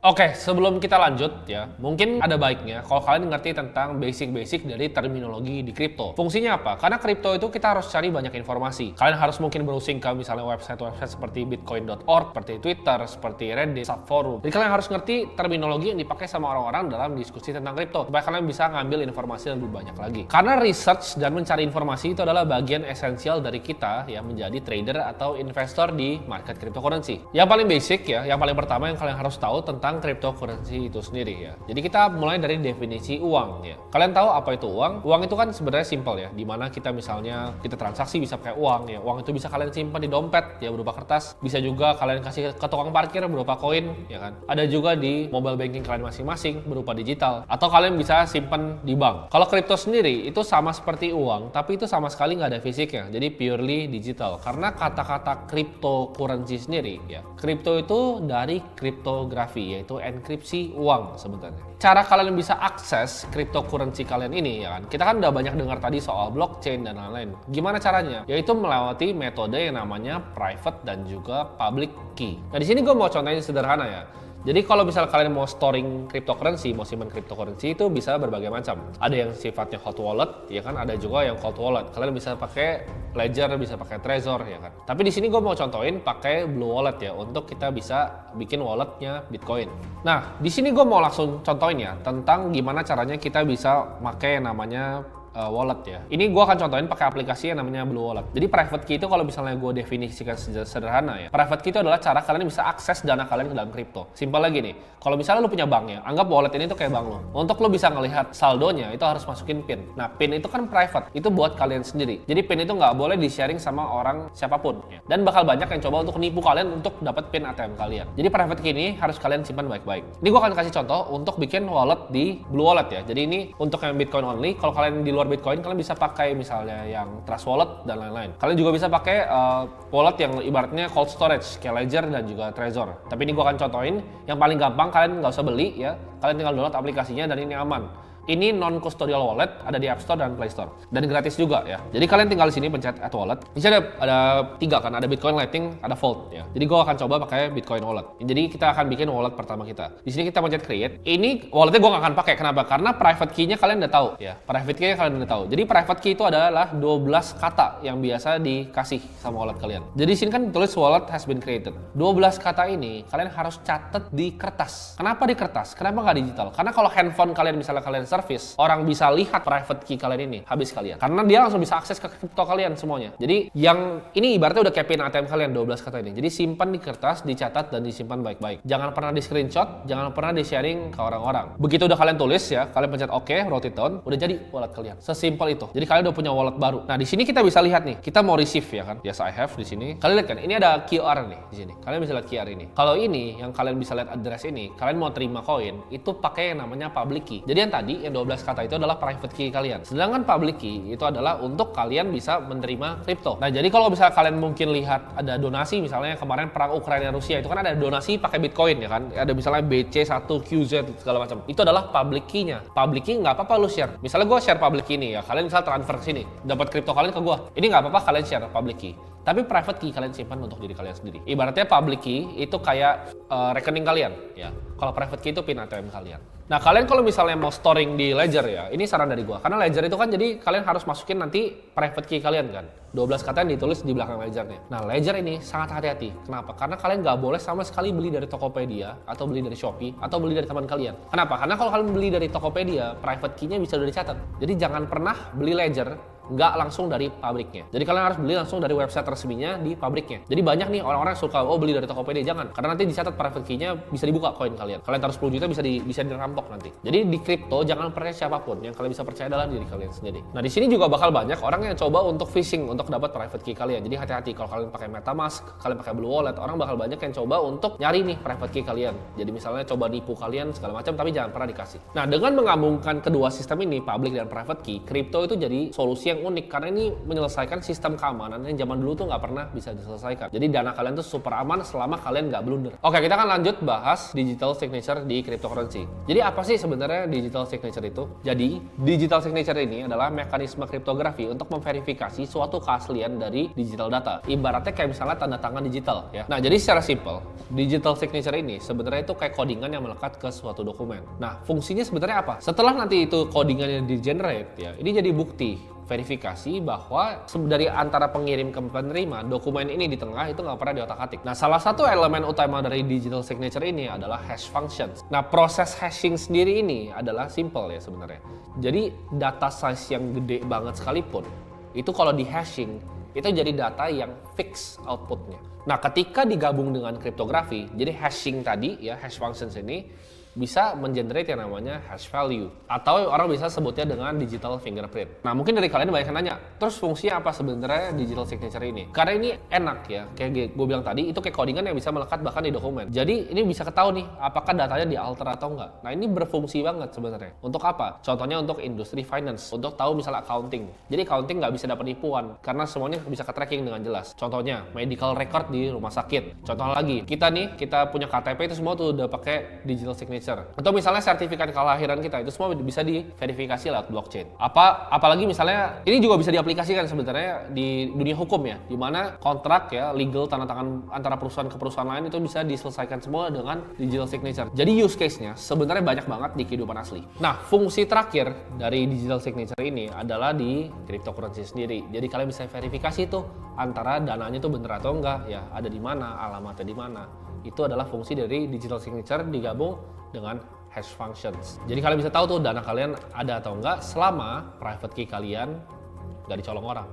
Oke, sebelum kita lanjut ya, mungkin ada baiknya kalau kalian ngerti tentang basic-basic dari terminologi di kripto. Fungsinya apa? Karena kripto itu kita harus cari banyak informasi. Kalian harus mungkin browsing ke misalnya website-website seperti bitcoin.org, seperti Twitter, seperti Reddit, subforum. Jadi kalian harus ngerti terminologi yang dipakai sama orang-orang dalam diskusi tentang kripto, supaya kalian bisa ngambil informasi yang lebih banyak lagi. Karena research dan mencari informasi itu adalah bagian esensial dari kita ya menjadi trader atau investor di market cryptocurrency. Yang paling basic ya, yang paling pertama yang kalian harus tahu tentang cryptocurrency itu sendiri ya. Jadi kita mulai dari definisi uang ya. Kalian tahu apa itu uang? Uang itu kan sebenarnya simple ya. Dimana kita misalnya kita transaksi bisa pakai uang ya. Uang itu bisa kalian simpan di dompet ya berupa kertas. Bisa juga kalian kasih ke tukang parkir berupa koin ya kan. Ada juga di mobile banking kalian masing-masing berupa digital. Atau kalian bisa simpan di bank. Kalau kripto sendiri itu sama seperti uang, tapi itu sama sekali nggak ada fisiknya. Jadi purely digital. Karena kata-kata cryptocurrency sendiri ya. Kripto itu dari kriptografi yaitu enkripsi uang sebenarnya. Cara kalian bisa akses cryptocurrency kalian ini ya kan. Kita kan udah banyak dengar tadi soal blockchain dan lain-lain. Gimana caranya? Yaitu melewati metode yang namanya private dan juga public key. Nah, di sini gue mau contohin sederhana ya. Jadi kalau misalnya kalian mau storing cryptocurrency, mau simpan cryptocurrency itu bisa berbagai macam. Ada yang sifatnya hot wallet, ya kan? Ada juga yang cold wallet. Kalian bisa pakai Ledger, bisa pakai Trezor, ya kan? Tapi di sini gue mau contohin pakai Blue Wallet ya, untuk kita bisa bikin walletnya Bitcoin. Nah, di sini gue mau langsung contohin ya tentang gimana caranya kita bisa pakai namanya wallet ya. Ini gue akan contohin pakai aplikasi yang namanya Blue Wallet. Jadi private key itu kalau misalnya gue definisikan sederhana ya. Private key itu adalah cara kalian bisa akses dana kalian ke dalam kripto. Simpel lagi nih. Kalau misalnya lu punya bank ya, anggap wallet ini tuh kayak bank lu. Untuk lu bisa ngelihat saldonya itu harus masukin PIN. Nah, PIN itu kan private. Itu buat kalian sendiri. Jadi PIN itu nggak boleh di-sharing sama orang siapapun ya. Dan bakal banyak yang coba untuk nipu kalian untuk dapat PIN ATM kalian. Jadi private key ini harus kalian simpan baik-baik. Ini gue akan kasih contoh untuk bikin wallet di Blue Wallet ya. Jadi ini untuk yang Bitcoin only. Kalau kalian di luar Bitcoin, kalian bisa pakai misalnya yang Trust Wallet dan lain-lain. Kalian juga bisa pakai wallet yang ibaratnya cold storage kayak Ledger dan juga Trezor. Tapi ini gue akan contohin yang paling gampang, kalian nggak usah beli ya. Kalian tinggal download aplikasinya dan ini aman. Ini non-custodial wallet, ada di App Store dan Play Store. Dan gratis juga ya. Jadi kalian tinggal di sini pencet add wallet. Di sini ada tiga kan, ada Bitcoin, Lightning, ada Vault ya. Jadi gue akan coba pakai Bitcoin wallet. Jadi kita akan bikin wallet pertama kita. Di sini kita pencet create. Ini walletnya gue nggak akan pakai. Kenapa? Karena private key-nya kalian udah tahu ya. Private key-nya kalian udah tahu. Jadi private key itu adalah 12 kata yang biasa dikasih sama wallet kalian. Jadi di sini kan tulis wallet has been created. 12 kata ini kalian harus catat di kertas. Kenapa di kertas? Kenapa nggak digital? Karena kalau handphone kalian misalnya kalian service, orang bisa lihat private key kalian ini habis kalian. Karena dia langsung bisa akses ke kripto kalian semuanya. Jadi yang ini ibaratnya udah kayak PIN ATM kalian 12 kata ini. Jadi simpan di kertas, dicatat dan disimpan baik-baik. Jangan pernah di screenshot, jangan pernah di sharing ke orang-orang. Begitu udah kalian tulis ya, kalian pencet OK, wrote it down, udah jadi wallet kalian. Sesimpel itu. Jadi kalian udah punya wallet baru. Nah, di sini kita bisa lihat nih, kita mau receive ya kan. Yes, I have di sini. Kalian lihat kan, ini ada QR nih di sini. Kalian bisa lihat QR ini. Kalau ini yang kalian bisa lihat address ini, kalian mau terima koin, itu pakai yang namanya public key. Jadi yang tadi yang 12 kata itu adalah private key kalian. Sedangkan public key itu adalah untuk kalian bisa menerima kripto. Nah, jadi kalau misalnya kalian mungkin lihat ada donasi, misalnya kemarin perang Ukraina Rusia itu kan ada donasi pakai Bitcoin ya kan. Ada misalnya BC1QZ segala macam. Itu adalah public key-nya. Public key nggak apa-apa lu share. Misalnya gue share public key ini ya, kalian misal transfer ke sini, dapat kripto kalian ke gue. Ini nggak apa-apa kalian share public key. Tapi private key kalian simpan untuk diri kalian sendiri. Ibaratnya public key itu kayak rekening kalian ya. Kalau private key itu PIN ATM kalian. Nah, kalian kalau misalnya mau storing di Ledger ya, ini saran dari gua. Karena Ledger itu kan jadi kalian harus masukin nanti private key kalian kan. 12 kata yang ditulis di belakang Ledgernya. Nah, Ledger ini sangat hati-hati. Kenapa? Karena kalian nggak boleh sama sekali beli dari Tokopedia atau beli dari Shopee atau beli dari teman kalian. Kenapa? Karena kalau kalian beli dari Tokopedia, private key-nya bisa udah dicatat. Jadi jangan pernah beli Ledger nggak langsung dari pabriknya. Jadi kalian harus beli langsung dari website resminya di pabriknya. Jadi banyak nih orang-orang yang suka beli dari Tokopedia, jangan. Karena nanti dicatat private key-nya bisa dibuka koin kalian. Kalian taruh 10 juta bisa dirampok nanti. Jadi di kripto jangan percaya siapapun. Yang kalian bisa percaya adalah diri kalian sendiri. Nah, di sini juga bakal banyak orang yang coba untuk phishing untuk dapat private key kalian. Jadi hati-hati kalau kalian pakai MetaMask, kalian pakai Blue Wallet, orang bakal banyak yang coba untuk nyari nih private key kalian. Jadi misalnya coba nipu kalian segala macam, tapi jangan pernah dikasih. Nah, dengan menggabungkan kedua sistem ini, public dan private key, kripto itu jadi solusi yang yang unik karena ini menyelesaikan sistem keamanan yang zaman dulu tuh nggak pernah bisa diselesaikan. Jadi dana kalian tuh super aman selama kalian nggak blunder. Oke, kita akan lanjut bahas digital signature di cryptocurrency. Jadi apa sih sebenarnya digital signature itu? Jadi digital signature ini adalah mekanisme kriptografi untuk memverifikasi suatu keaslian dari digital data. Ibaratnya kayak misalnya tanda tangan digital ya. Nah, jadi secara simple, digital signature ini sebenarnya itu kayak codingan yang melekat ke suatu dokumen. Nah, fungsinya sebenarnya apa? Setelah nanti itu codingannya di-generate ya, ini jadi bukti verifikasi bahwa dari antara pengirim ke penerima, dokumen ini di tengah itu nggak pernah diotak-atik. Nah, salah satu elemen utama dari digital signature ini adalah hash functions. Nah, proses hashing sendiri ini adalah simple ya sebenarnya. Jadi data size yang gede banget sekalipun, itu kalau di hashing, itu jadi data yang fix outputnya. Nah, ketika digabung dengan kriptografi, jadi hashing tadi ya, hash functions ini bisa mengenerate yang namanya hash value, atau orang bisa sebutnya dengan digital fingerprint. Nah, mungkin dari kalian banyak yang nanya, terus fungsinya apa sebenarnya digital signature ini? Karena ini enak ya, kayak gue bilang tadi, itu kayak codingan yang bisa melekat bahkan di dokumen. Jadi ini bisa ketahui nih, apakah datanya dialter atau enggak. Nah, ini berfungsi banget sebenarnya. Untuk apa? Contohnya untuk industri finance, untuk tahu misalnya accounting. Jadi accounting nggak bisa dapat nipuan, karena semuanya bisa ke-tracking dengan jelas. Contohnya, medical record di rumah sakit. Contoh lagi, kita punya KTP itu semua tuh udah pakai digital signature. Atau misalnya sertifikat kelahiran kita itu semua bisa diverifikasi lewat blockchain. Apalagi misalnya ini juga bisa diaplikasikan sebenarnya di dunia hukum ya, di mana kontrak ya legal tanda tangan antara perusahaan ke perusahaan lain itu bisa diselesaikan semua dengan digital signature. Jadi use case-nya sebenarnya banyak banget di kehidupan asli. Nah, fungsi terakhir dari digital signature ini adalah di cryptocurrency sendiri. Jadi kalian bisa verifikasi tuh antara dananya tuh bener atau enggak ya, ada di mana, alamatnya di mana. Itu adalah fungsi dari digital signature digabung dengan hash functions. Jadi kalian bisa tahu tuh dana kalian ada atau enggak selama private key kalian nggak dicolong orang.